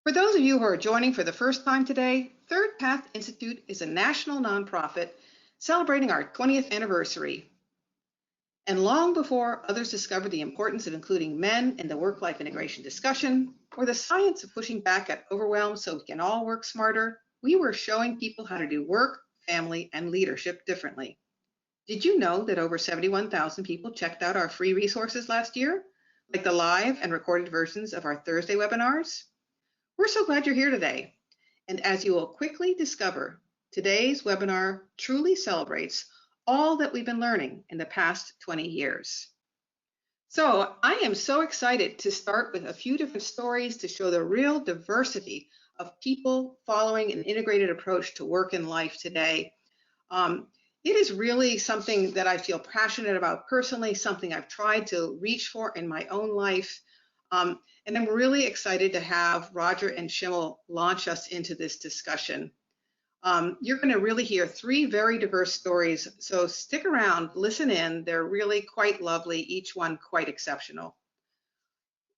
For those of you who are joining for the first time today, ThirdPath Institute is a national nonprofit celebrating our 20th anniversary. And long before others discovered the importance of including men in the work-life integration discussion, or the science of pushing back at overwhelm so we can all work smarter, we were showing people how to do work, family, and leadership differently. Did you know that over 71,000 people checked out our free resources last year, like the live and recorded versions of our Thursday webinars? We're so glad you're here today. And as you will quickly discover, today's webinar truly celebrates all that we've been learning in the past 20 years. So I am so excited to start with a few different stories to show the real diversity of people following an integrated approach to work and life today. It is really something that I feel passionate about personally, something I've tried to reach for in my own life. And I'm really excited to have Roger and Chimel launch us into this discussion. You're going to really hear three very diverse stories, so stick around, listen in. They're really quite lovely, each one quite exceptional.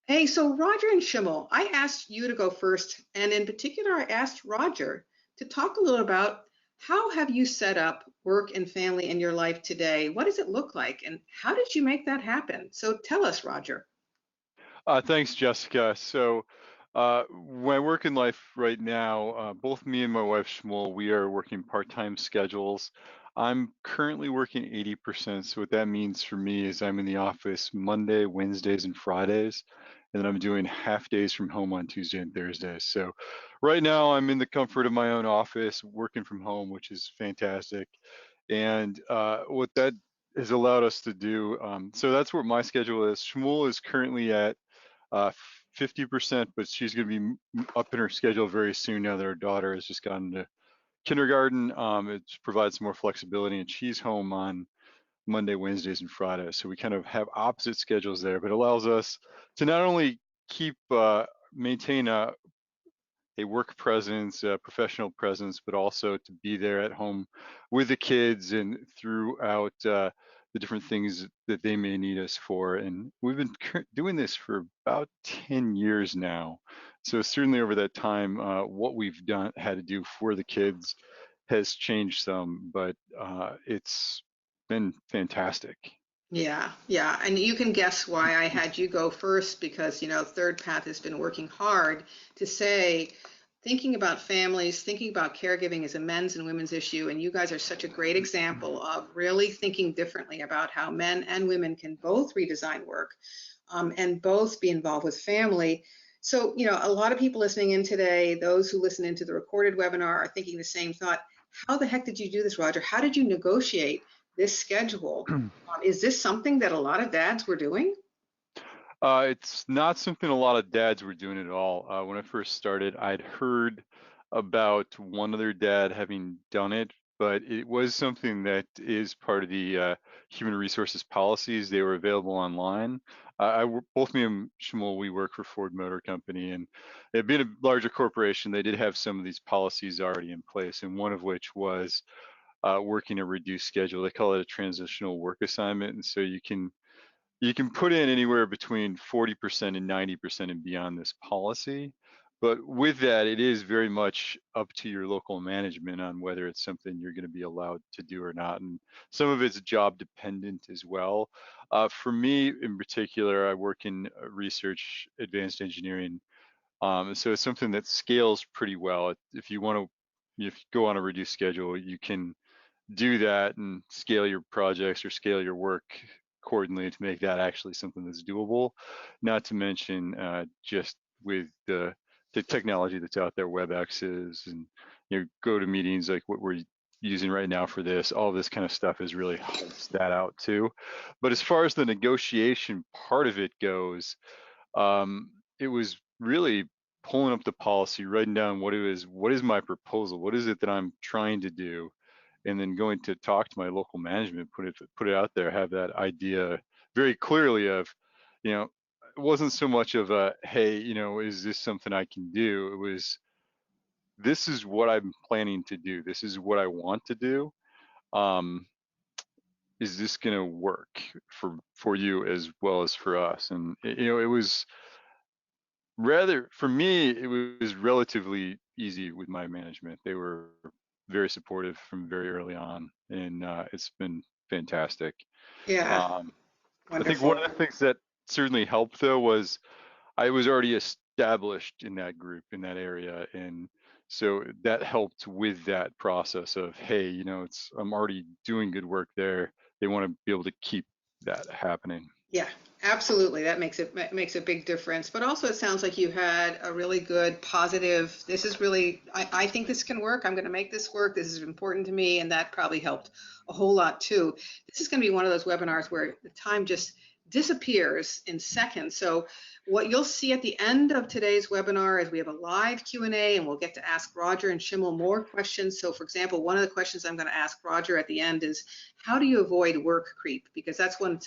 Hey, so Roger and Chimel, I asked you to go first, and in particular, I asked Roger to talk a little about how have you set up work and family in your life today? What does it look like, and how did you make that happen? So tell us, Roger. Thanks, Jessica. So, my work in life right now, both me and my wife Chimel, we are working part-time schedules. I'm currently working 80%. So what that means for me is I'm in the office Monday, Wednesdays, and Fridays, and then I'm doing half days from home on Tuesday and Thursdays. So right now I'm in the comfort of my own office, working from home, which is fantastic. And what that has allowed us to do, so that's what my schedule is. Shmuel is currently at 50%, but she's going to be up in her schedule very soon now that her daughter has just gone to kindergarten. It provides some more flexibility, and she's home on Monday, Wednesdays, and Fridays. So we kind of have opposite schedules there, but it allows us to not only keep maintain a work presence, a professional presence, but also to be there at home with the kids and throughout the different things that they may need us for. And we've been doing this for about 10 years now. So certainly over that time, what we've had to do for the kids has changed some, but it's been fantastic. Yeah, and you can guess why I had you go first because, ThirdPath has been working hard to say, thinking about families, thinking about caregiving is a men's and women's issue, and you guys are such a great example of really thinking differently about how men and women can both redesign work and both be involved with family. So, a lot of people listening in today, those who listen into the recorded webinar are thinking the same thought. How the heck did you do this, Roger? How did you negotiate this schedule? Is this something that a lot of dads were doing? It's not something a lot of dads were doing at all. When I first started, I'd heard about one other dad having done it, but it was something that is part of the human resources policies. They were available online. Both me and Shmuel, we work for Ford Motor Company, and it being a larger corporation, they did have some of these policies already in place, and one of which was working a reduced schedule. They call it a transitional work assignment, and so you can put in anywhere between 40% and 90% and beyond this policy. But with that, it is very much up to your local management on whether it's something you're going to be allowed to do or not. And some of it's job dependent as well. For me in particular, I work in research, advanced engineering. So it's something that scales pretty well. If you go on a reduced schedule, you can do that and scale your projects or scale your work accordingly to make that actually something that's doable. Not to mention just with the technology that's out there, WebExes and go to meetings like what we're using right now for this, all this kind of stuff has really helps that out too. But as far as the negotiation part of it goes, it was really pulling up the policy, writing down what is my proposal, what is it that I'm trying to do, and then going to talk to my local management, put it out there, have that idea very clearly of, it wasn't so much of a, hey, is this something I can do? It was, this is what I'm planning to do. This is what I want to do. Is this going to work for you as well as for us? And it was Rather, for me, it was relatively easy with my management. They were very supportive from very early on, and it's been fantastic. Yeah, Um, I think one wonderful. of the things that certainly helped though was I was already established in that group in that area, and so that helped with that process of, hey, it's I'm already doing good work there. They want to be able to keep that happening. Yeah, absolutely. That makes a big difference. But also, it sounds like you had a really good, positive. This is really, I think this can work. I'm going to make this work. This is important to me, and that probably helped a whole lot too. This is going to be one of those webinars where the time just disappears in seconds. So what you'll see at the end of today's webinar is we have a live Q&A, and we'll get to ask Roger and Chimel more questions. So for example, one of the questions I'm going to ask Roger at the end is, how do you avoid work creep? Because that's one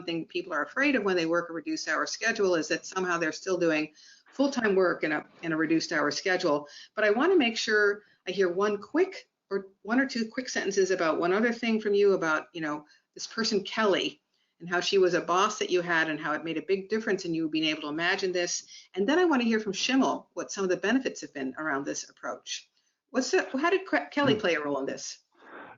thing people are afraid of when they work a reduced hour schedule, is that somehow they're still doing full-time work in a reduced hour schedule. But I want to make sure I hear one or two quick sentences about one other thing from you about, this person Kelly, and how she was a boss that you had and how it made a big difference in you being able to imagine this. And then I want to hear from Chimel what some of the benefits have been around this approach. How did Kelly play a role in this?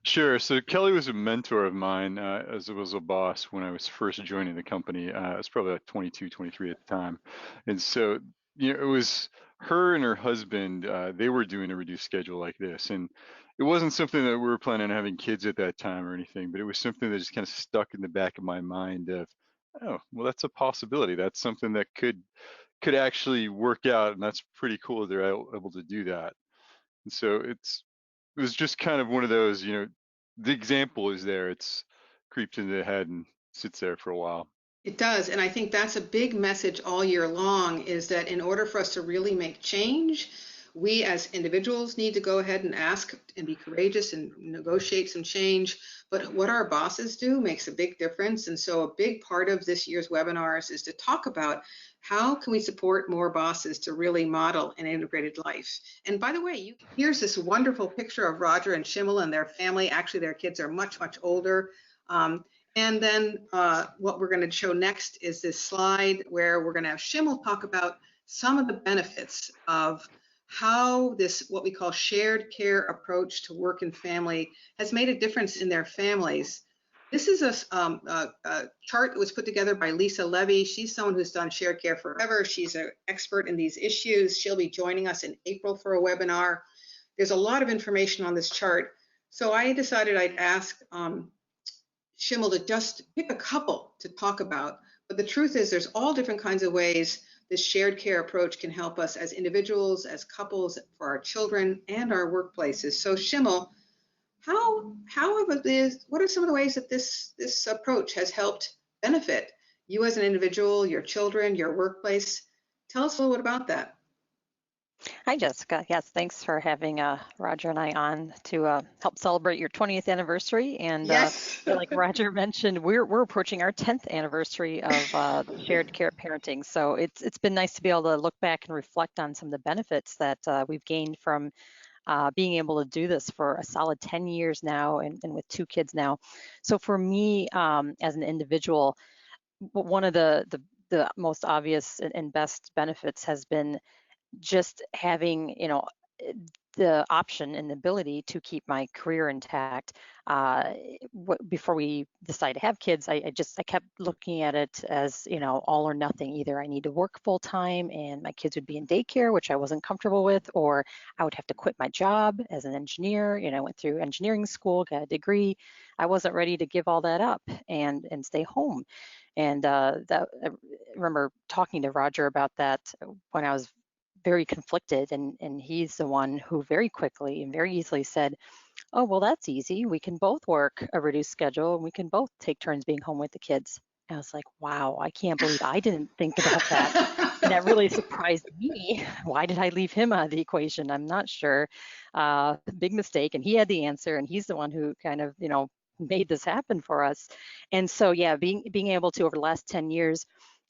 Sure. So Kelly was a mentor of mine, as it was a boss when I was first joining the company. I was probably like 22, 23 at the time. And so, it was her and her husband, they were doing a reduced schedule like this. And it wasn't something that we were planning on having kids at that time or anything, but it was something that just kind of stuck in the back of my mind of, oh, well, that's a possibility. That's something that could actually work out. And that's pretty cool that they're able to do that. And so it was just kind of one of those, the example is there. It's creeped into the head and sits there for a while. It does. And I think that's a big message all year long, is that in order for us to really make change, we as individuals need to go ahead and ask and be courageous and negotiate some change. But what our bosses do makes a big difference. And so a big part of this year's webinars is to talk about how can we support more bosses to really model an integrated life. And by the way, here's this wonderful picture of Roger and Chimel and their family. Actually, their kids are much, much older. And then what we're going to show next is this slide where we're going to have Chimel talk about some of the benefits of how this, what we call shared care approach to work and family, has made a difference in their families. This is a chart that was put together by Lisa Levy. She's someone who's done shared care forever. She's an expert in these issues. She'll be joining us in April for a webinar. There's a lot of information on this chart. So I decided I'd ask Chimel to just pick a couple to talk about. But the truth is, there's all different kinds of ways this shared care approach can help us as individuals, as couples, for our children, and our workplaces. So Chimel, what are some of the ways that this approach has helped benefit you as an individual, your children, your workplace? Tell us a little bit about that. Hi, Jessica. Yes, thanks for having Roger and I on to help celebrate your 20th anniversary. And Yes. like Roger mentioned, we're approaching our 10th anniversary of shared care parenting. So it's been nice to be able to look back and reflect on some of the benefits that we've gained from being able to do this for a solid 10 years now, and with 2 kids now. So for me, as an individual, one of the most obvious and best benefits has been just having, the option and the ability to keep my career intact. Before we decided to have kids, I kept looking at it as, all or nothing. Either I need to work full time and my kids would be in daycare, which I wasn't comfortable with, or I would have to quit my job as an engineer. I went through engineering school, got a degree. I wasn't ready to give all that up and stay home. And I remember talking to Roger about that when I was very conflicted, and he's the one who very quickly and very easily said, oh, well, that's easy. We can both work a reduced schedule and we can both take turns being home with the kids. And I was like, wow, I can't believe I didn't think about that. And that really surprised me. Why did I leave him out of the equation? I'm not sure. Big mistake. And he had the answer, and he's the one who kind of, made this happen for us. And so, yeah, being able to, over the last 10 years,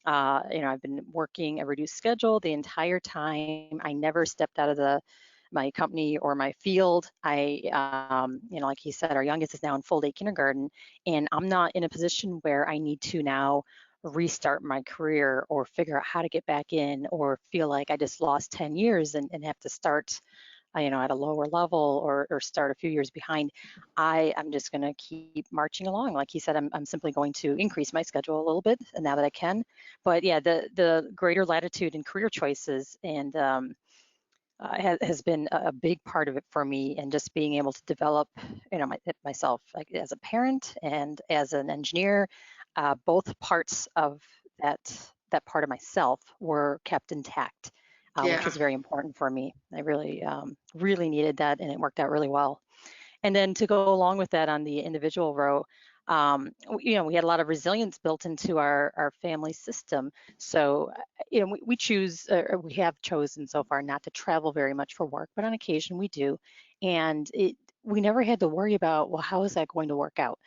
I've been working a reduced schedule the entire time. I never stepped out of my company or my field. Like he said, our youngest is now in full day kindergarten, and I'm not in a position where I need to now restart my career or figure out how to get back in, or feel like I just lost 10 years and have to start at a lower level, or start a few years behind. I'm just going to keep marching along. Like he said, I'm simply going to increase my schedule a little bit now that I can. But yeah, the greater latitude in career choices and has been a big part of it for me, and just being able to develop, myself, like as a parent and as an engineer. Both parts of that part of myself were kept intact, which Yeah. was very important for me. I really, really needed that, and it worked out really well. And then to go along with that on the individual row, we had a lot of resilience built into our family system. So, we have chosen so far not to travel very much for work, but on occasion we do. And we never had to worry about, well, how is that going to work out?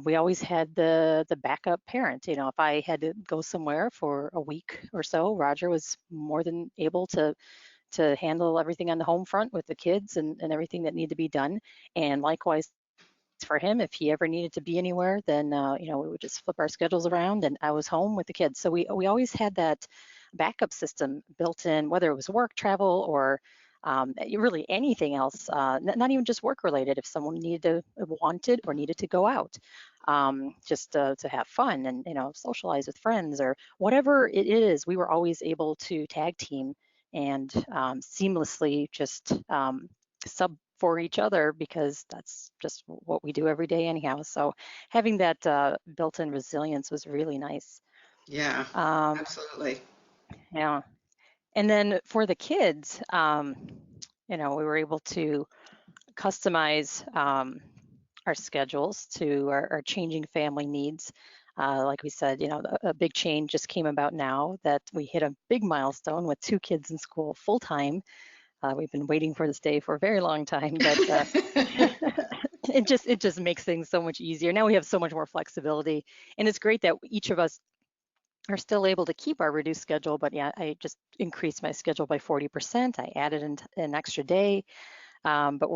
We always had the backup parent. If I had to go somewhere for a week or so, Roger was more than able to handle everything on the home front with the kids and everything that needed to be done. And likewise for him, if he ever needed to be anywhere, then we would just flip our schedules around, and I was home with the kids. So we always had that backup system built in, whether it was work, travel, or really anything else, not even just work related. If someone wanted or needed to go out, just to have fun and socialize with friends or whatever it is, we were always able to tag team and seamlessly just sub for each other, because that's just what we do every day anyhow. So having that built-in resilience was really nice. Yeah, Um, absolutely. yeah. And then for the kids, we were able to customize our schedules to our changing family needs. Like we said, a big change just came about now that we hit a big milestone with 2 kids in school full time. We've been waiting for this day for a very long time, but it just makes things so much easier. Now we have so much more flexibility, and it's great that each of us are still able to keep our reduced schedule. But yeah, I just increased my schedule by 40%. I added an extra day, but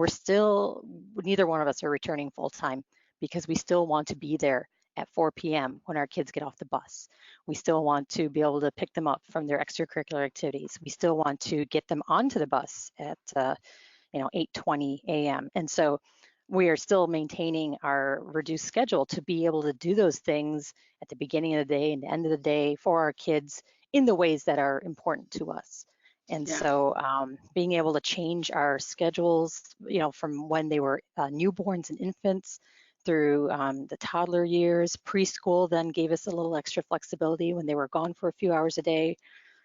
neither one of us are returning full time, because we still want to be there at 4 p.m. when our kids get off the bus. We still want to be able to pick them up from their extracurricular activities. We still want to get them onto the bus at 8:20 a.m. And so we are still maintaining our reduced schedule to be able to do those things at the beginning of the day and the end of the day for our kids in the ways that are important to us. And Yeah. so being able to change our schedules, from when they were newborns and infants through the toddler years, preschool then gave us a little extra flexibility when they were gone for a few hours a day,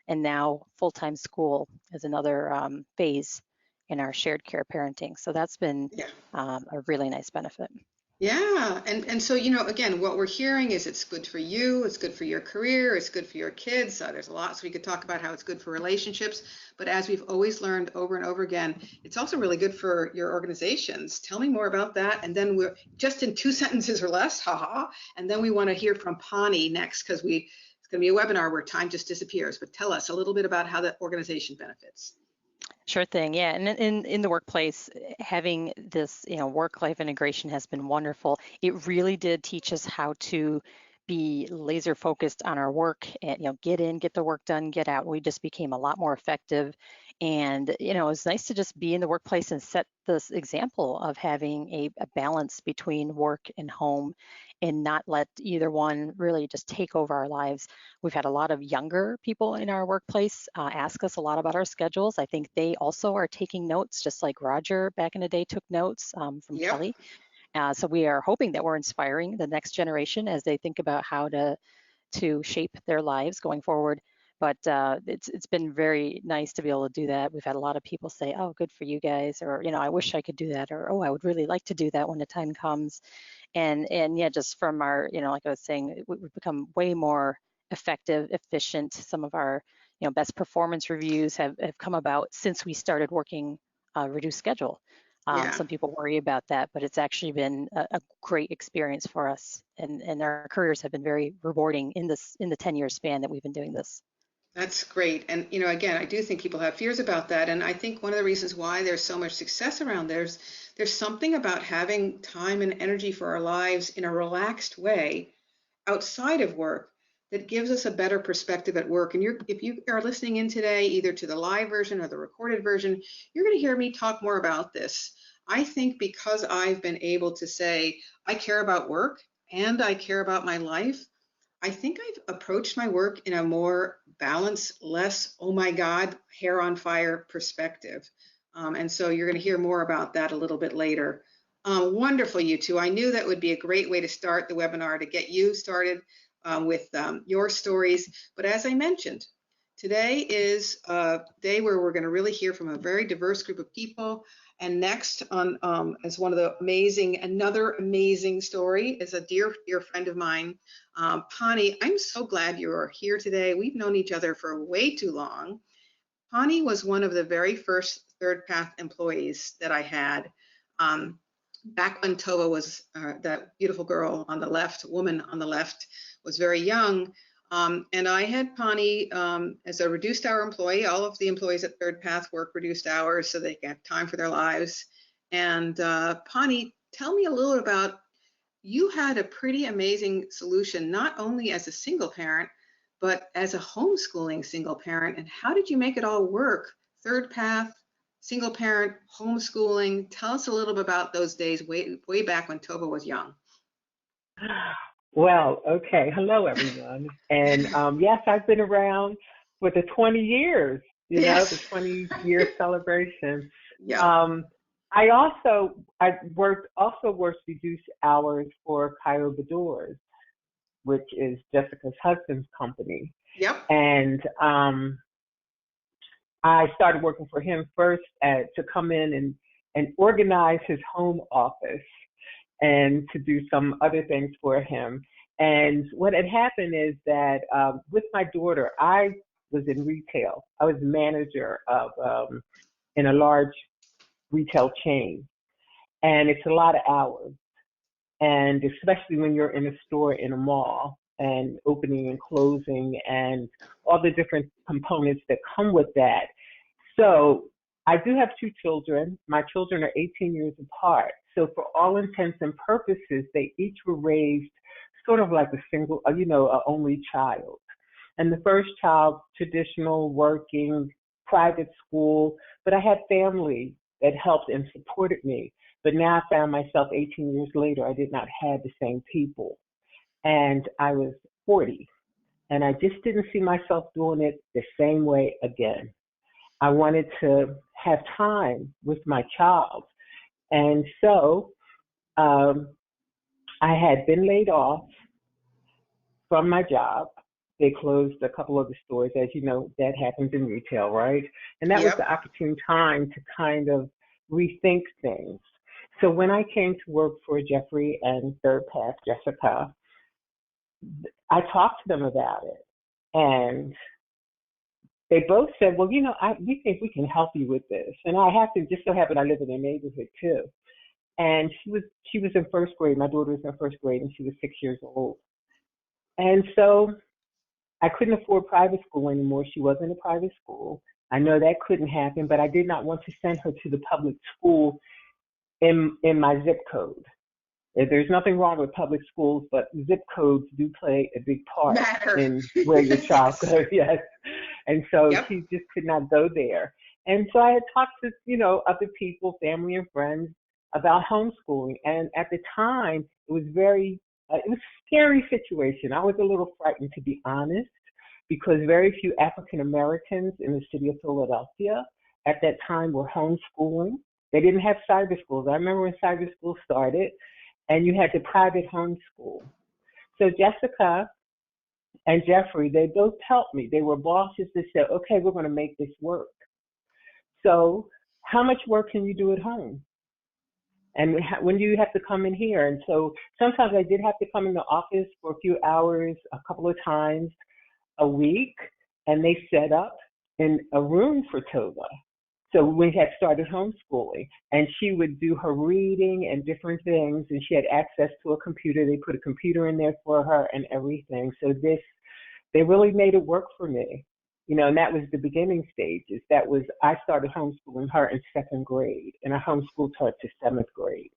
and now full-time school is another phase in our shared care parenting. So that's been Yeah. a really nice benefit. Yeah, and so again, what we're hearing is it's good for you, it's good for your career, it's good for your kids. There's a lot, so we could talk about how it's good for relationships, but as we've always learned over and over again, it's also really good for your organizations. Tell me more about that, and then we're just in 2 sentences or less, haha. And then we want to hear from Pawnee next, because it's going to be a webinar where time just disappears. But tell us a little bit about how the organization benefits. Sure thing. Yeah. And in the workplace, having this, work-life integration has been wonderful. It really did teach us how to be laser focused on our work and, get in, get the work done, get out. We just became a lot more effective. And, it's nice to just be in the workplace and set this example of having a balance between work and home, and not let either one really just take over our lives. We've had a lot of younger people in our workplace ask us a lot about our schedules. I think they also are taking notes, just like Roger back in the day took notes from Yep. Kelly. So we are hoping that we're inspiring the next generation as they think about how to shape their lives going forward. But it's been very nice to be able to do that. We've had a lot of people say, "Oh, good for you guys," or I wish I could do that, or "Oh, I would really like to do that when the time comes." And yeah, just from our, like I was saying, we've become way more effective, efficient. Some of our, best performance reviews have come about since we started working reduced schedule. Yeah. Some people worry about that, but it's actually been a great experience for us, and our careers have been very rewarding in the 10-year span that we've been doing this. That's great. And, again, I do think people have fears about that. And I think one of the reasons why there's so much success around there's something about having time and energy for our lives in a relaxed way outside of work that gives us a better perspective at work. And if you are listening in today, either to the live version or the recorded version, you're going to hear me talk more about this. I think because I've been able to say, I care about work and I care about my life, I think I've approached my work in a more balanced, less, oh my God, hair on fire perspective. And so you're going to hear more about that a little bit later. Wonderful, you two. I knew that would be a great way to start the webinar to get you started with your stories. But as I mentioned, today is a day where we're going to really hear from a very diverse group of people. And next on as one of the another amazing story is a dear, dear friend of mine, Pawnee. I'm so glad you are here today. We've known each other for way too long. Pawnee was one of the very first ThirdPath employees that I had. Back when Tova was that beautiful girl on the left, woman on the left, was very young. And I had Pawnee as a reduced hour employee. All of the employees at ThirdPath work reduced hours so they can have time for their lives. And Pawnee, tell me a little about, you had a pretty amazing solution, not only as a single parent, but as a homeschooling single parent. And how did you make it all work? ThirdPath, single parent, homeschooling. Tell us a little bit about those days way back when Tova was young. Well, okay. Hello, everyone. And yes, I've been around for the 20 years, Yes. the 20-year celebration. Yeah. I worked reduced hours for Kyoba Doors, which is Jessica's husband's company. Yep. And I started working for him first to come in and organize his home office and to do some other things for him. And what had happened is that with my daughter, I was in retail. I was manager of in a large retail chain. And it's a lot of hours. And especially when you're in a store in a mall and opening and closing and all the different components that come with that. So I do have two children. My children are 18 years apart. So for all intents and purposes, they each were raised sort of like a single, an only child. And the first child, traditional, working, private school, but I had family that helped and supported me. But now I found myself 18 years later, I did not have the same people. And I was 40, and I just didn't see myself doing it the same way again. I wanted to have time with my child. And so I had been laid off from my job. They closed a couple of the stores, as you know, that happens in retail, right? And that was the opportune time to kind of rethink things. So when I came to work for Jeffrey and ThirdPath, Jessica, I talked to them about it. And they both said, well, we think we can help you with this. And I happen, just so happen I live in their neighborhood too. And she was in first grade. My daughter was in first grade and she was 6 years old. And so I couldn't afford private school anymore. She was in a private school. I know that couldn't happen, but I did not want to send her to the public school in my zip code. There's nothing wrong with public schools, but zip codes do play a big part in where your child goes. Yes. And so she just could not go there. And so I had talked to, other people, family and friends about homeschooling. And at the time, it was it was a scary situation. I was a little frightened, to be honest, because very few African Americans in the city of Philadelphia at that time were homeschooling. They didn't have cyber schools. I remember when cyber school started, and you had the private homeschool. So Jessica and Jeffrey, they both helped me. They were bosses that said, okay, we're going to make this work. So how much work can you do at home? And when do you have to come in here? And so sometimes I did have to come in the office for a few hours, a couple of times a week, and they set up in a room for Tova. So we had started homeschooling, and she would do her reading and different things, and she had access to a computer. They put a computer in there for her and everything. So they really made it work for me, and that was the beginning stages. I started homeschooling her in second grade, and I homeschooled her to seventh grade.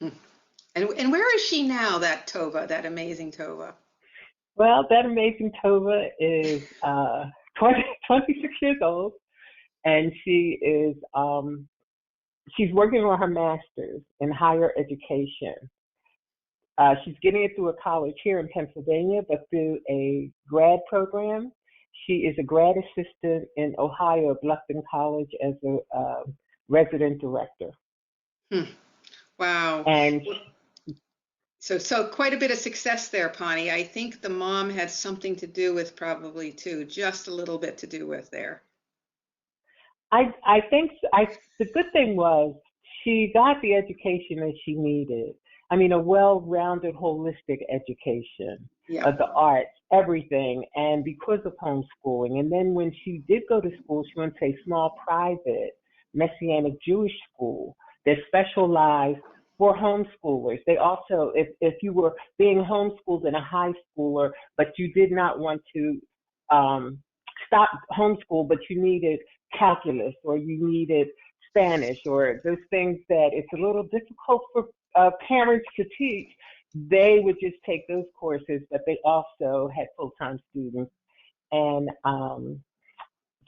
And where is she now, that Tova, that amazing Tova? Well, that amazing Tova is 26 years old, and she's working on her master's in higher education. She's getting it through a college here in Pennsylvania, but through a grad program. She is a grad assistant in Ohio at Bluffton College as a resident director. Wow. And So quite a bit of success there, Pawnee. I think the mom had something to do with probably too, just a little bit to do with there. I think the good thing was she got the education that she needed. I mean, a well-rounded, holistic education of the arts, everything, and because of homeschooling. And then when she did go to school, she went to a small private Messianic Jewish school that specialized for homeschoolers. They also, if you were being homeschooled in a high schooler, but you did not want to stop homeschool, but you needed calculus or you needed Spanish or those things that it's a little difficult for parents to teach, they would just take those courses, but they also had full-time students. And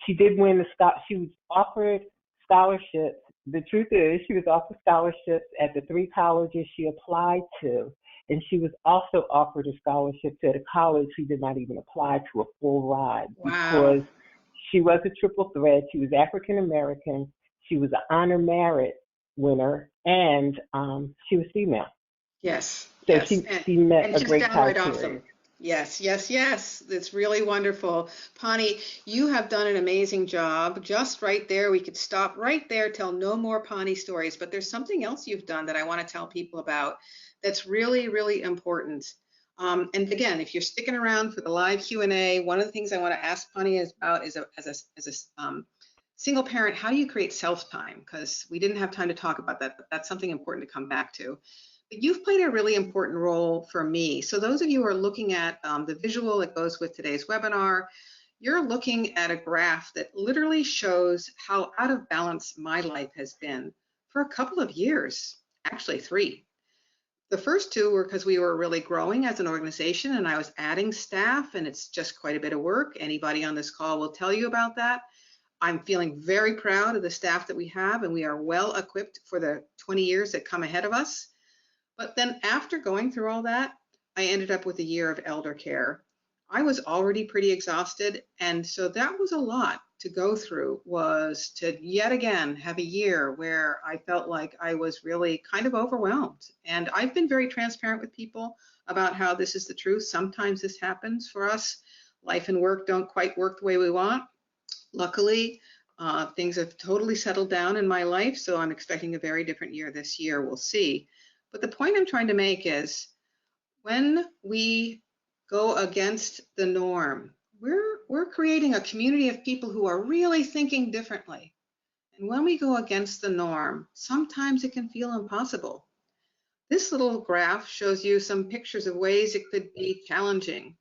she did win she was offered scholarships. The truth is she was offered scholarships at the 3 colleges she applied to. And she was also offered a scholarship to a college she did not even apply to a full ride. Wow. Because she was a triple threat. She was African American. She was an honor merit winner, and she was female. Yes. So yes. she met a great downright criteria. awesome. Yes. It's really wonderful. Pawnee, you have done an amazing job. Just right there, we could stop right there, tell no more Pawnee stories, but there's something else you've done that I want to tell people about that's really, really important. And again, if you're sticking around for the live Q&A, one of the things I want to ask Pawnee about is as a single parent, how do you create self-time? Because we didn't have time to talk about that, but that's something important to come back to. But you've played a really important role for me. So those of you who are looking at the visual that goes with today's webinar, you're looking at a graph that literally shows how out of balance my life has been for a couple of years, actually 3. The first 2 were because we were really growing as an organization and I was adding staff, and it's just quite a bit of work. Anybody on this call will tell you about that. I'm feeling very proud of the staff that we have, and we are well equipped for the 20 years that come ahead of us. But then after going through all that, I ended up with a year of elder care. I was already pretty exhausted, and so that was a lot to go through, was to yet again have a year where I felt like I was really kind of overwhelmed. And I've been very transparent with people about how this is the truth. Sometimes this happens for us. Life and work don't quite work the way we want. Luckily, things have totally settled down in my life, so I'm expecting a very different year this year. We'll see. But the point I'm trying to make is when we go against the norm, we're creating a community of people who are really thinking differently. And when we go against the norm, sometimes it can feel impossible. This little graph shows you some pictures of ways it could be challenging.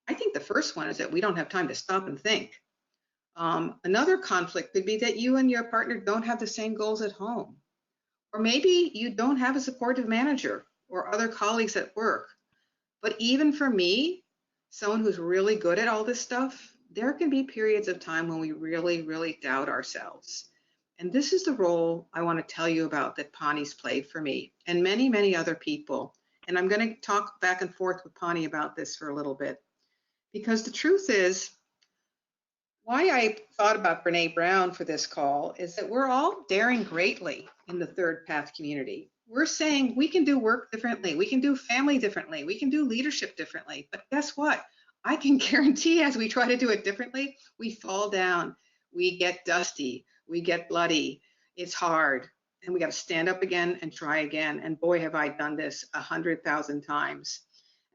I think the first one is that we don't have time to stop and think. Another conflict could be that you and your partner don't have the same goals at home. Or maybe you don't have a supportive manager or other colleagues at work. But even for me, someone who's really good at all this stuff, there can be periods of time when we really, really doubt ourselves. And this is the role I want to tell you about that Pawnee's played for me and many, many other people. And I'm going to talk back and forth with Pawnee about this for a little bit. Because the truth is, why I thought about Brene Brown for this call is that we're all daring greatly in the ThirdPath community. We're saying we can do work differently, we can do family differently, we can do leadership differently. But guess what? I can guarantee as we try to do it differently, we fall down, we get dusty, we get bloody. It's hard. And we got to stand up again and try again. And boy, have I done this 100,000 times.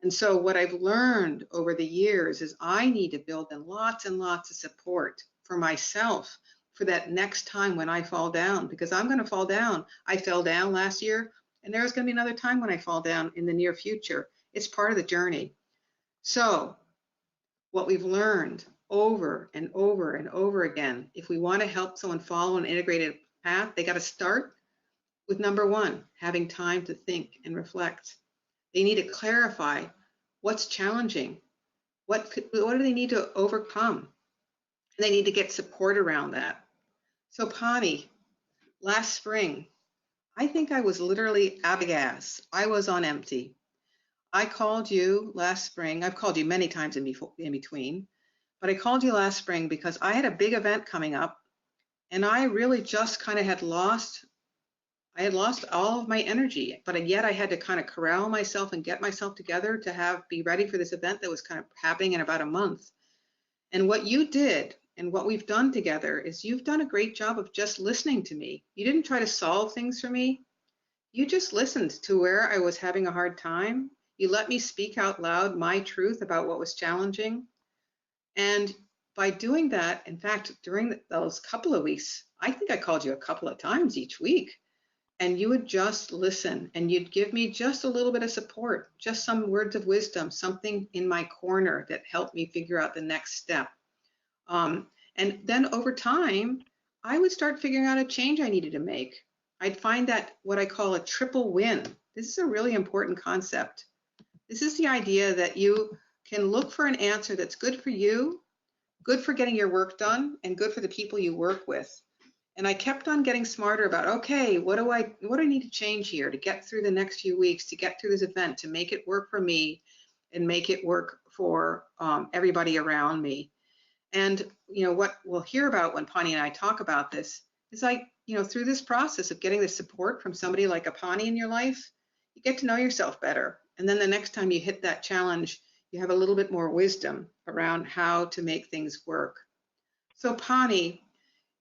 And so what I've learned over the years is I need to build in lots and lots of support for myself for that next time when I fall down, because I'm going to fall down. I fell down last year, and there's going to be another time when I fall down in the near future. It's part of the journey. So what we've learned over and over and over again, if we want to help someone follow an integrated path, they got to start with number 1, having time to think and reflect. They need to clarify what's challenging. What do they need to overcome? And they need to get support around that. So Pawnee, last spring, I think I was literally out of gas. I was on empty. I called you last spring. I've called you many times in between, but I called you last spring because I had a big event coming up, and I really just kind of had lost. I had lost all of my energy, but yet I had to kind of corral myself and get myself together to be ready for this event that was kind of happening in about a month. And what you did and what we've done together is you've done a great job of just listening to me. You didn't try to solve things for me. You just listened to where I was having a hard time. You let me speak out loud my truth about what was challenging. And by doing that, in fact, during those couple of weeks, I think I called you a couple of times each week, and you would just listen and you'd give me just a little bit of support, just some words of wisdom, something in my corner that helped me figure out the next step. And then over time, I would start figuring out a change I needed to make. I'd find that what I call a triple win. This is a really important concept. This is the idea that you can look for an answer that's good for you, good for getting your work done, and good for the people you work with. And I kept on getting smarter about, okay, what do I need to change here to get through the next few weeks, to get through this event, to make it work for me and make it work for everybody around me. And what we'll hear about when Pawnee and I talk about this is through this process of getting the support from somebody like a Pawnee in your life, you get to know yourself better. And then the next time you hit that challenge, you have a little bit more wisdom around how to make things work. So Pawnee,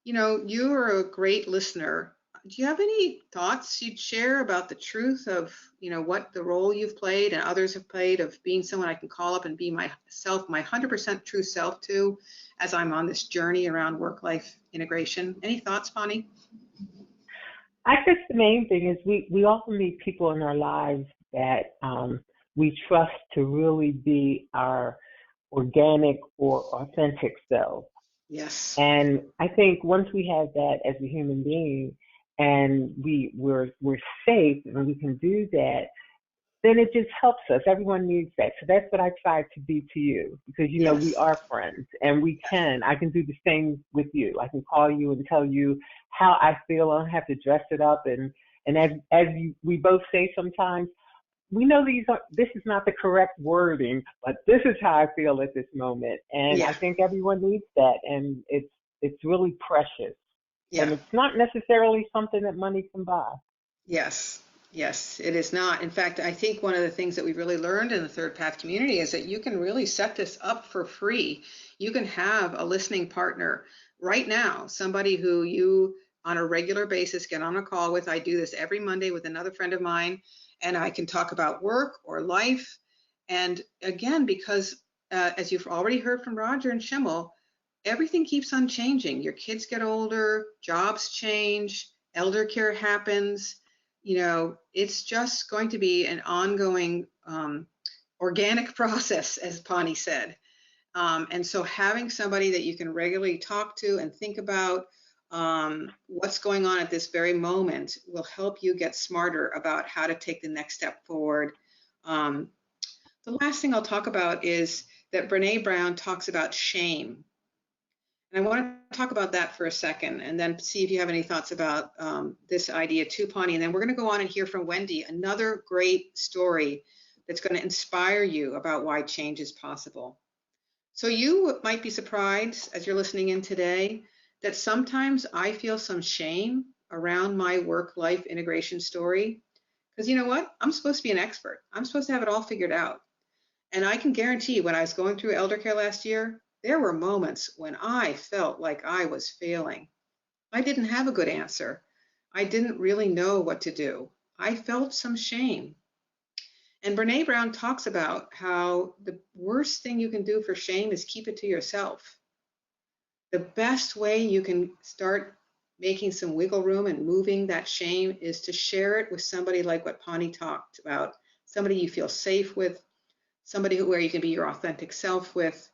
you are a great listener. Do you have any thoughts you'd share about the truth of, what the role you've played and others have played of being someone I can call up and be myself, my 100% true self to, as I'm on this journey around work-life integration? Any thoughts, Pawnee? I guess the main thing is we often meet people in our lives that we trust to really be our organic or authentic selves. Yes. And I think once we have that as a human being and we're safe and we can do that, then it just helps us. Everyone needs that. So that's what I try to be to you because, Yes. we are friends and I can do the same with you. I can call you and tell you how I feel. I don't have to dress it up. And we both say sometimes, we know this is not the correct wording, but this is how I feel at this moment. And I think everyone needs that. And it's really precious. Yeah. And it's not necessarily something that money can buy. Yes, it is not. In fact, I think one of the things that we've really learned in the ThirdPath community is that you can really set this up for free. You can have a listening partner right now, somebody who you on a regular basis get on a call with. I do this every Monday with another friend of mine, and I can talk about work or life. And again, because as you've already heard from Roger and Chimel, everything keeps on changing. Your kids get older, jobs change, elder care happens. It's just going to be an ongoing organic process, as Pawnee said. And so having somebody that you can regularly talk to and think about what's going on at this very moment will help you get smarter about how to take the next step forward. The last thing I'll talk about is that Brené Brown talks about shame. And I want to talk about that for a second and then see if you have any thoughts about this idea too, Pawnee. And then we're going to go on and hear from Wendy, another great story that's going to inspire you about why change is possible. So you might be surprised as you're listening in today that sometimes I feel some shame around my work-life integration story. Because you know what? I'm supposed to be an expert. I'm supposed to have it all figured out. And I can guarantee when I was going through elder care last year, there were moments when I felt like I was failing. I didn't have a good answer. I didn't really know what to do. I felt some shame. And Brené Brown talks about how the worst thing you can do for shame is keep it to yourself. The best way you can start making some wiggle room and moving that shame is to share it with somebody like what Pawnee talked about, somebody you feel safe with, somebody where you can be your authentic self with.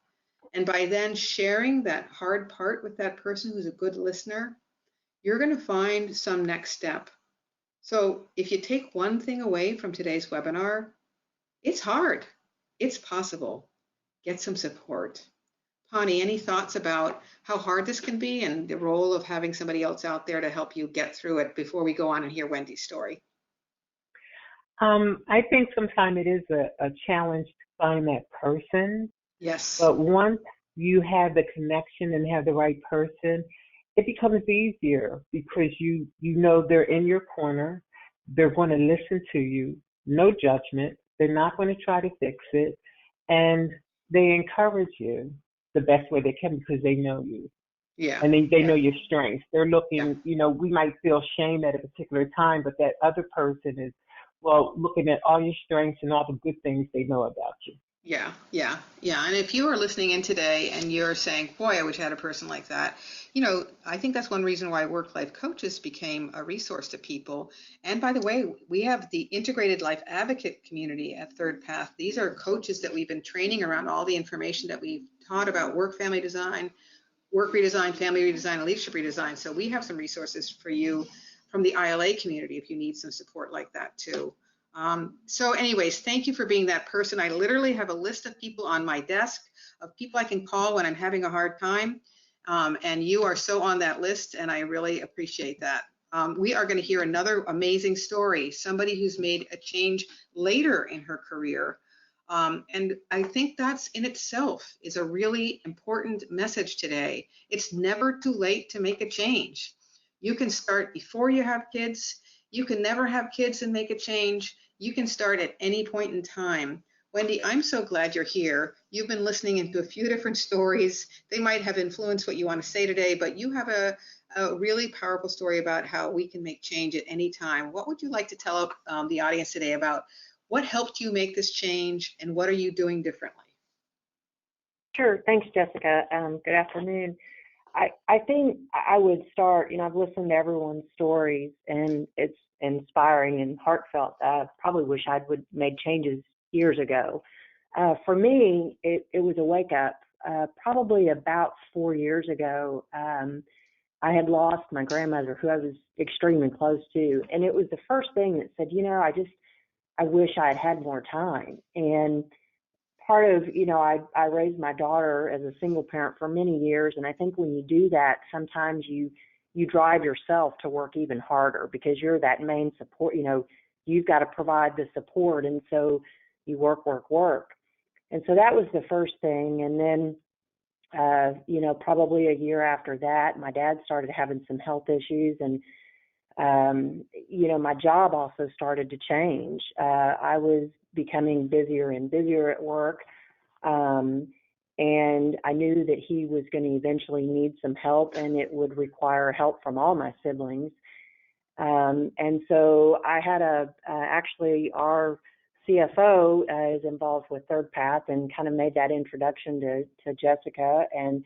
And by then sharing that hard part with that person who's a good listener, you're going to find some next step. So if you take one thing away from today's webinar, it's hard. It's possible. get some support. Pawnee, any thoughts about how hard this can be and the role of having somebody else out there to help you get through it before we go on and hear Wendy's story? I think sometimes it is a challenge to find that person, Yes. but once you have the connection and have the right person, it becomes easier because you know they're in your corner. They're going to listen to you, no judgment. They're not going to try to fix it, and they encourage you the best way they can because they know you. Yeah. And they Yeah. know your strengths. They're looking, Yeah. we might feel shame at a particular time, but that other person is, well, looking at all your strengths and all the good things they know about you. Yeah, yeah, yeah. And if you are listening in today and you're saying, boy, I wish I had a person like that, I think that's one reason why work-life coaches became a resource to people. And by the way, we have the integrated life advocate community at ThirdPath. These are coaches that we've been training around all the information that we've taught about work family design, work redesign, family redesign, and leadership redesign. So we have some resources for you from the ILA community if you need some support like that too. So anyways, thank you for being that person. I literally have a list of people on my desk of people I can call when I'm having a hard time. And you are so on that list, and I really appreciate that. We are going to hear another amazing story, somebody who's made a change later in her career. And I think that's in itself is a really important message today. It's never too late to make a change. You can start before you have kids. You can never have kids and make a change. You can start at any point in time. Wendy, I'm so glad you're here. You've been listening into a few different stories. They might have influenced what you want to say today, but you have a really powerful story about how we can make change at any time. What would you like to tell the audience today about what helped you make this change and what are you doing differently? Sure. Thanks, Jessica. Good afternoon. I think I would start, I've listened to everyone's stories and it's inspiring and heartfelt. I probably wish I would made changes years ago. For me, it was a wake up. Probably about 4 years ago, I had lost my grandmother who I was extremely close to. And it was the first thing that said, I wish I had had more time. And part of, I raised my daughter as a single parent for many years. And I think when you do that, sometimes you drive yourself to work even harder because you're that main support, you've got to provide the support. And so you work. And so that was the first thing. And then, probably a year after that, my dad started having some health issues and, my job also started to change. I was becoming busier and busier at work. And I knew that he was going to eventually need some help and it would require help from all my siblings. And so I had actually our CFO is involved with ThirdPath and kind of made that introduction to Jessica. And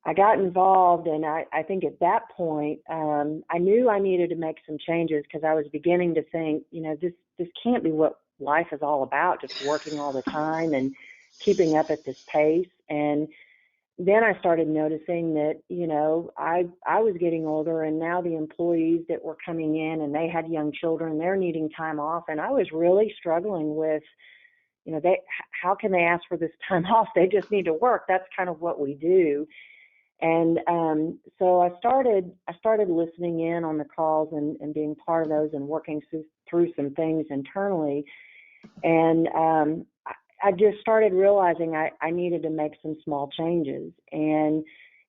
I got involved, and I think at that point, I knew I needed to make some changes because I was beginning to think, this can't be what life is all about, just working all the time and keeping up at this pace. And then I started noticing that, I was getting older, and now the employees that were coming in and they had young children, they're needing time off. And I was really struggling with, how can they ask for this time off? They just need to work. That's kind of what we do. And so I started listening in on the calls and being part of those and working through some things internally. And I just started realizing I needed to make some small changes. And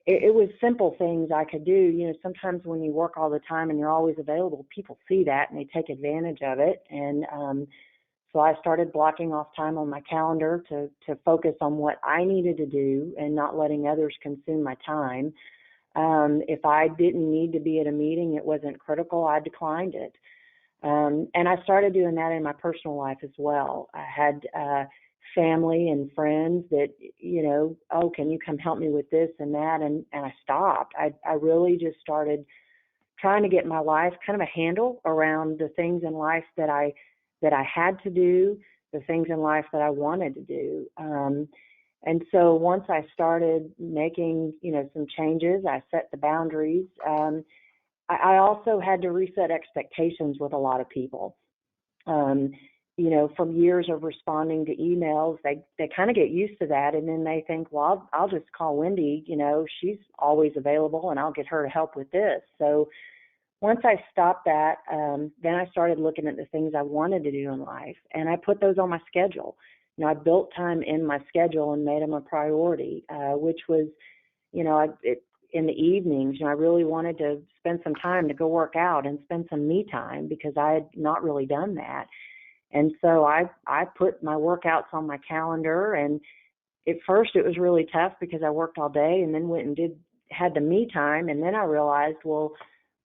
it was simple things I could do. Sometimes when you work all the time and you're always available, people see that and they take advantage of it. And so I started blocking off time on my calendar to focus on what I needed to do and not letting others consume my time. If I didn't need to be at a meeting, it wasn't critical, I declined it. And I started doing that in my personal life as well. I had family and friends that, can you come help me with this and that? And I stopped. I really just started trying to get my life kind of a handle around the things in life that I had to do, the things in life that I wanted to do. And so once I started making, some changes, I set the boundaries. I also had to reset expectations with a lot of people. you know, from years of responding to emails, they kind of get used to that, and then they think, well, I'll just call Wendy, you know, she's always available, and I'll get her to help with this. So once I stopped that, then I started looking at the things I wanted to do in life, and I put those on my schedule. You know, I built time in my schedule and made them a priority, which was, you know, in the evenings, you know, I really wanted to spend some time to go work out and spend some me time because I had not really done that. And so I put my workouts on my calendar, and at first it was really tough because I worked all day and then went and had the me time. And then I realized, well,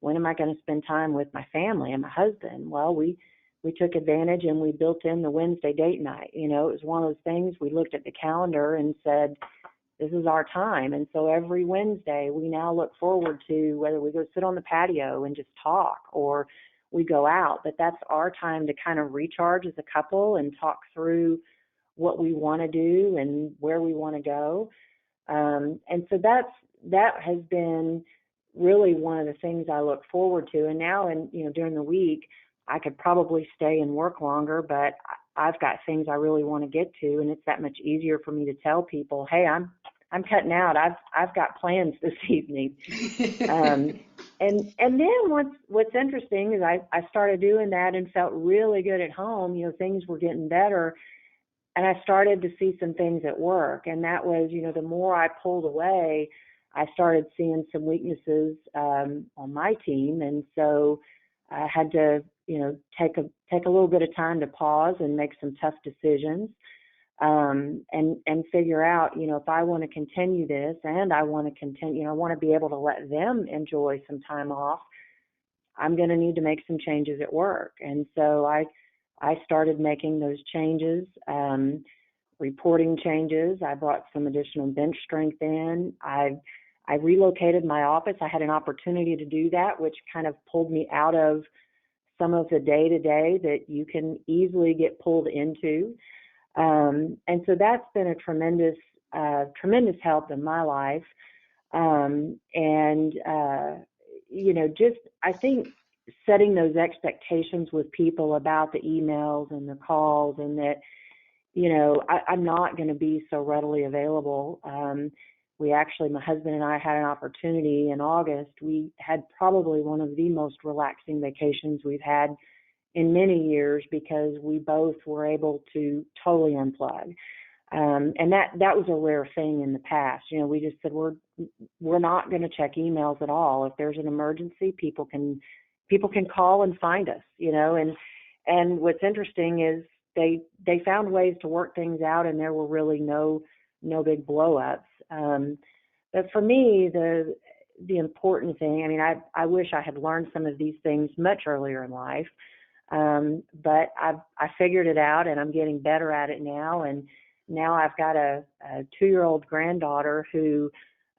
when am I going to spend time with my family and my husband? Well, we took advantage and we built in the Wednesday date night. You know, it was one of those things, we looked at the calendar and said, this is our time. And so every Wednesday we now look forward to whether we go sit on the patio and just talk or we go out, but that's our time to kind of recharge as a couple and talk through what we want to do and where we want to go. And so that has been really one of the things I look forward to. And now, you know, during the week, I could probably stay and work longer, but I've got things I really want to get to, and it's that much easier for me to tell people, hey, I'm cutting out. I've got plans this evening. And then what's interesting is I started doing that and felt really good at home. You know, things were getting better, and I started to see some things at work. And that was, you know, the more I pulled away, I started seeing some weaknesses on my team, and so I had to, you know, take a little bit of time to pause and make some tough decisions. And figure out, you know, if I want to continue this and I want to continue, you know, I want to be able to let them enjoy some time off, I'm going to need to make some changes at work. And so I started making those changes, reporting changes. I brought some additional bench strength in. I relocated my office. I had an opportunity to do that, which kind of pulled me out of some of the day-to-day that you can easily get pulled into. And so that's been a tremendous help in my life. You know, just, I think setting those expectations with people about the emails and the calls, and that, you know, I'm not going to be so readily available. My husband and I had an opportunity in August. We had probably one of the most relaxing vacations we've had in many years because we both were able to totally unplug. And that was a rare thing in the past. You know, we just said, we're not going to check emails at all. If there's an emergency, people can call and find us, you know, and what's interesting is they found ways to work things out, and there were really no big blow-ups. But for me, the important thing, I mean, I wish I had learned some of these things much earlier in life. But I figured it out, and I'm getting better at it now. And now I've got a 2-year-old granddaughter who,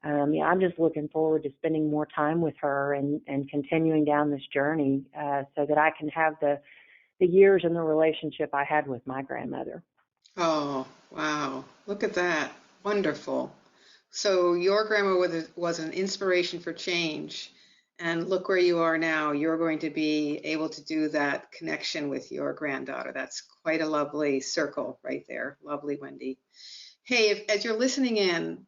I'm just looking forward to spending more time with her and continuing down this journey, so that I can have the years and the relationship I had with my grandmother. Oh, wow. Look at that. Wonderful. So your grandma was an inspiration for change. And look where you are now. You're going to be able to do that connection with your granddaughter. That's quite a lovely circle right there. Lovely, Wendy. Hey, as you're listening in,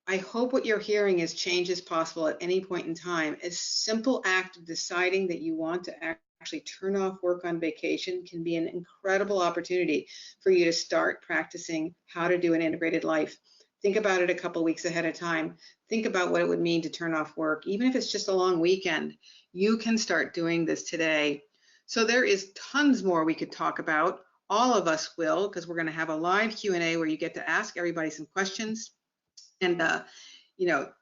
I hope what you're hearing is change is possible at any point in time. A simple act of deciding that you want to actually turn off work on vacation can be an incredible opportunity for you to start practicing how to do an integrated life. Think about it a couple weeks ahead of time. Think about what it would mean to turn off work. Even if it's just a long weekend, you can start doing this today. So there is tons more we could talk about. All of us will, because we're going to have a live Q&A where you get to ask everybody some questions and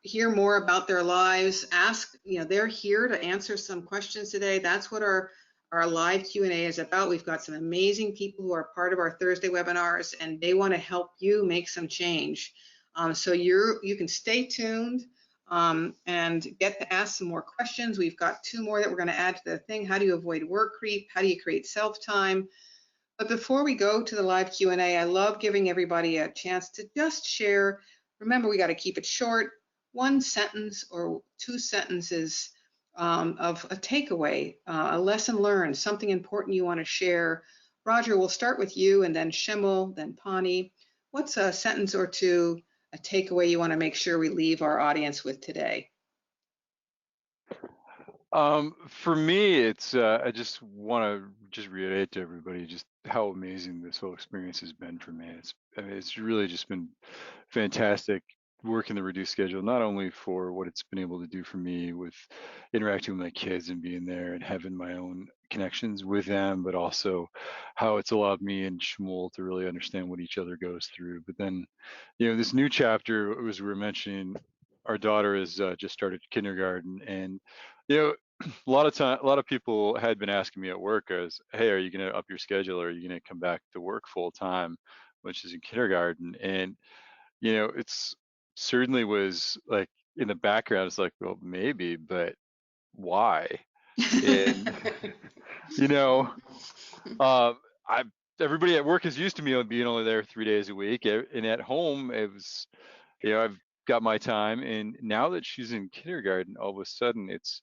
hear more about their lives. Ask, they're here to answer some questions today. That's what our live Q&A is about. We've got some amazing people who are part of our Thursday webinars, and they want to help you make some change. So you can stay tuned and get to ask some more questions. We've got 2 more that we're going to add to the thing. How do you avoid work creep? How do you create self-time? But before we go to the live Q&A, I love giving everybody a chance to just share. Remember, we got to keep it short. 1 sentence or 2 sentences of a takeaway, a lesson learned, something important you want to share Roger, we'll start with you and then Chimel, then Pawnee. What's a sentence or two, a takeaway you want to make sure we leave our audience with today? For me, it's I just want to just reiterate to everybody just how amazing this whole experience has been for me. I mean, it's really just been fantastic working the reduced schedule, not only for what it's been able to do for me with interacting with my kids and being there and having my own connections with them, but also how it's allowed me and Shmuel to really understand what each other goes through. But then, this new chapter, as we were mentioning, our daughter has just started kindergarten, and a lot of people had been asking me at work as, hey, are you going to up your schedule, or are you going to come back to work full time, which is in kindergarten? And it's certainly was like in the background, it's like, well, maybe, but why? And uh, I everybody at work is used to me being only there 3 days a week, and at home it was, I've got my time. And now that she's in kindergarten, all of a sudden it's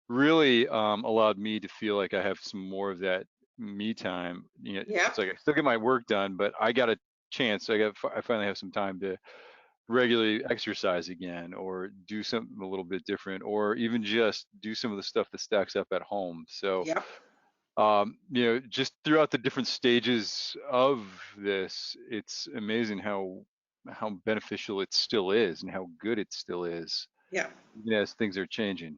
really allowed me to feel like I have some more of that me time. Yeah. It's like I still get my work done, but I got a chance. I finally have some time to regularly exercise again, or do something a little bit different, or even just do some of the stuff that stacks up at home. So, Yep. just throughout the different stages of this, it's amazing how beneficial it still is and how good it still is. Yeah. Even as things are changing.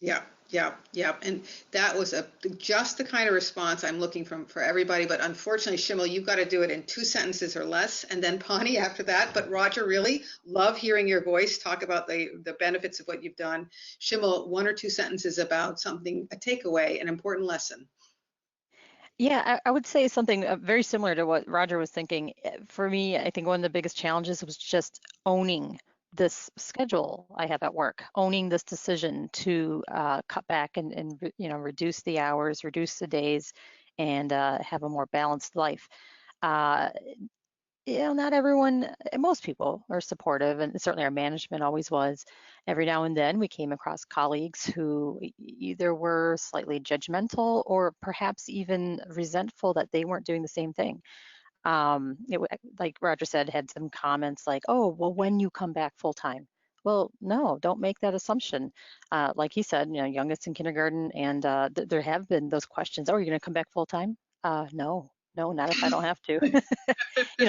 Yeah, yeah, yeah. And that was just the kind of response I'm looking for everybody. But unfortunately, Chimel, you've got to do it in 2 sentences or less, and then Pawnee after that. But Roger, really love hearing your voice talk about the benefits of what you've done. Chimel, 1 or 2 sentences about something, a takeaway, an important lesson. Yeah, I would say something very similar to what Roger was thinking. For me, I think one of the biggest challenges was just owning this schedule I have at work, owning this decision to cut back and reduce the hours, reduce the days, and have a more balanced life. Uh, Not everyone, most people are supportive, and certainly our management always was. Every now and then we came across colleagues who either were slightly judgmental or perhaps even resentful that they weren't doing the same thing. Like Roger said, had some comments like, oh, well, when you come back full time. Well, no, don't make that assumption. Like he said, youngest in kindergarten, and there have been those questions. Oh, are you going to come back full time? No, not if I don't have to.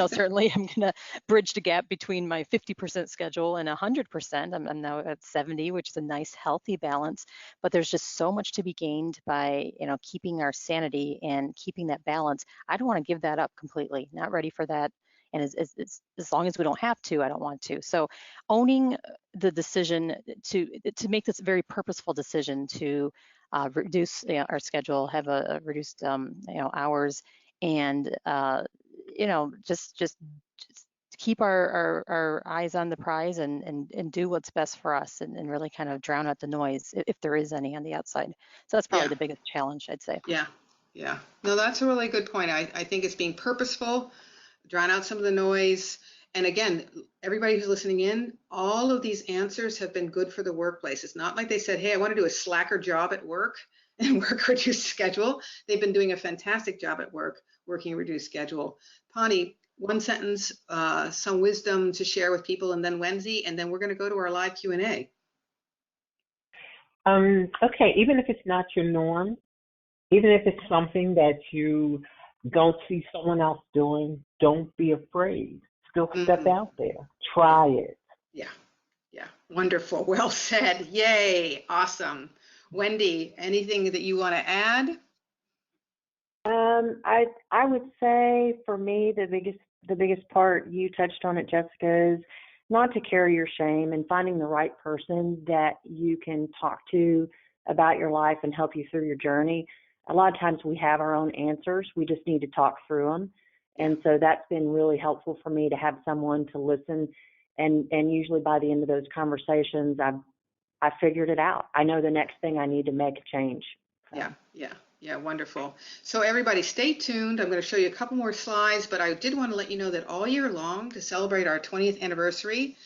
Certainly I'm going to bridge the gap between my 50% schedule and 100%. I'm now at 70, which is a nice, healthy balance. But there's just so much to be gained by, keeping our sanity and keeping that balance. I don't want to give that up completely. Not ready for that. And as long as we don't have to, I don't want to. So owning the decision to make this very purposeful decision to reduce our schedule, have a reduced hours, and just keep our eyes on the prize and do what's best for us, and really kind of drown out the noise if there is any on the outside. So that's probably the biggest challenge, I'd say. Yeah, yeah. No, that's a really good point. I think it's being purposeful, drown out some of the noise. And again, everybody who's listening in, all of these answers have been good for the workplace. It's not like they said, hey, I want to do a slacker job at work and work reduced schedule. They've been doing a fantastic job at work, working a reduced schedule. Pawnee, 1 sentence, some wisdom to share with people, and then Wendy, and then we're going to go to our live Q&A. Okay, even if it's not your norm, even if it's something that you don't see someone else doing, don't be afraid. Still step out there. Try it. Yeah, yeah. Wonderful. Well said. Yay. Awesome. Wendy, anything that you want to add? I would say for me the biggest part, you touched on it, Jessica, is not to carry your shame and finding the right person that you can talk to about your life and help you through your journey. A lot of times we have our own answers. We just need to talk through them. And so that's been really helpful for me to have someone to listen. And usually by the end of those conversations, I figured it out. I know the next thing I need to make a change. So. Yeah, wonderful. So everybody stay tuned. I'm going to show you a couple more slides, but I did want to let you know that all year long, to celebrate our 20th anniversary,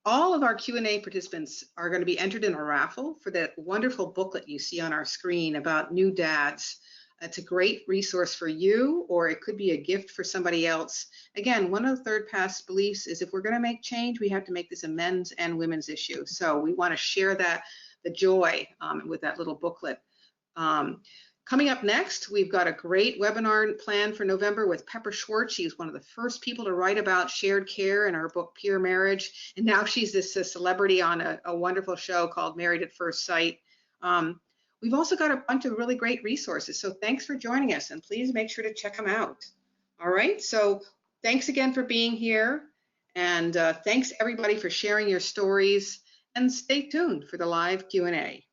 all of our Q&A participants are going to be entered in a raffle for that wonderful booklet you see on our screen about new dads. It's a great resource for you, or it could be a gift for somebody else. Again, one of the ThirdPath's beliefs is if we're going to make change, we have to make this a men's and women's issue. So we want to share that, the joy with that little booklet. Coming up next, we've got a great webinar planned for November with Pepper Schwartz. She's one of the first people to write about shared care in her book, Pure Marriage. And now she's this celebrity on a wonderful show called Married at First Sight. We've also got a bunch of really great resources. So thanks for joining us, and please make sure to check them out. All right, so thanks again for being here. And thanks everybody for sharing your stories, and stay tuned for the live Q&A.